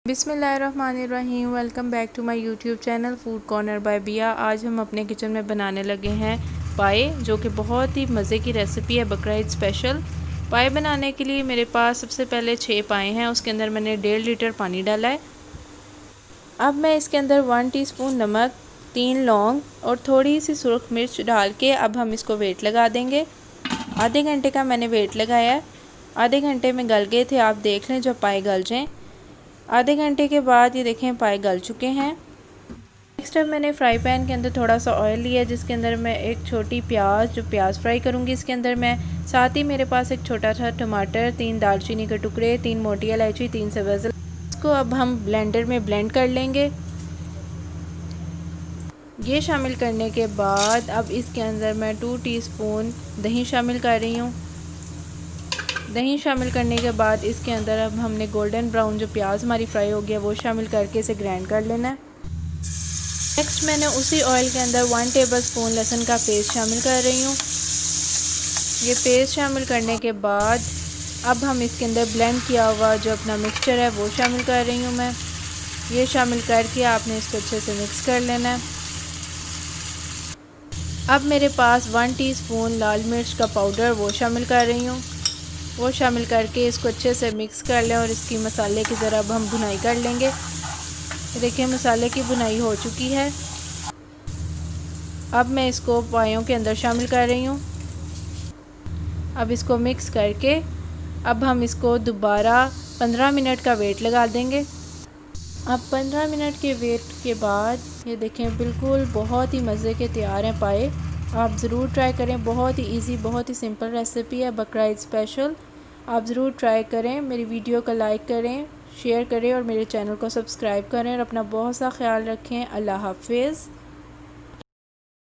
बिस्मिल्लाहिर्रहमानिर्रहीम। Welcome back to my YouTube channel food corner by Bia. आज हम अपने किचन में बनाने लगे हैं पाए, जो कि बहुत ही मज़े की रेसिपी है, बकरा ईद स्पेशल। पाए बनाने के लिए मेरे पास सबसे पहले 6 पाए हैं। उसके अंदर मैंने 1.5 लीटर पानी डाला है। अब मैं इसके अंदर 1 टीस्पून नमक, 3 लौंग और थोड़ी सी सुरख मिर्च डाल के अब हम इसको वेट लगा देंगे। आधे घंटे का मैंने वेट लगाया है। आधे घंटे में गल गए थे, आप देख लें जब पाए गल जाएँ। आधे घंटे के बाद ये देखें पाए गल चुके हैं। नेक्स्ट अब मैंने फ्राई पैन के अंदर थोड़ा सा ऑयल लिया, जिसके अंदर मैं एक छोटी प्याज फ्राई करूँगी इसके अंदर मैं। साथ ही मेरे पास एक छोटा सा टमाटर, 3 दालचीनी के टुकड़े, 3 मोटी इलायची, 3 सब्ज़। इसको अब हम ब्लेंडर में ब्लेंड कर लेंगे। ये शामिल करने के बाद अब इसके अंदर मैं 2 टीस्पून दही शामिल कर रही हूँ। दही शामिल करने के बाद इसके अंदर अब हमने गोल्डन ब्राउन जो प्याज हमारी फ्राई हो गया वो शामिल करके इसे ग्राइंड कर लेना है। नेक्स्ट मैंने उसी ऑयल के अंदर 1 टेबलस्पून लहसुन का पेस्ट शामिल कर रही हूँ। ये पेस्ट शामिल करने के बाद अब हम इसके अंदर ब्लेंड किया हुआ जो अपना मिक्सचर है वो शामिल कर रही हूँ मैं। ये शामिल करके आपने इसको अच्छे से मिक्स कर लेना है। अब मेरे पास 1 टीस्पून लाल मिर्च का पाउडर वो शामिल कर रही हूँ। वो शामिल करके इसको अच्छे से मिक्स कर लें और इसकी मसाले की ज़रा अब हम भुनाई कर लेंगे। देखिए मसाले की भुनाई हो चुकी है। अब मैं इसको पायों के अंदर शामिल कर रही हूँ। अब इसको मिक्स करके अब हम इसको दोबारा 15 मिनट का वेट लगा देंगे। अब 15 मिनट के वेट के बाद ये देखें बिल्कुल बहुत ही मज़े के तैयार हैं पाए। आप ज़रूर ट्राई करें, बहुत ही इजी, बहुत ही सिंपल रेसिपी है, बकरा ईद स्पेशल। आप ज़रूर ट्राई करें। मेरी वीडियो को लाइक करें, शेयर करें और मेरे चैनल को सब्सक्राइब करें और अपना बहुत सा ख्याल रखें। अल्लाह हाफ़िज़।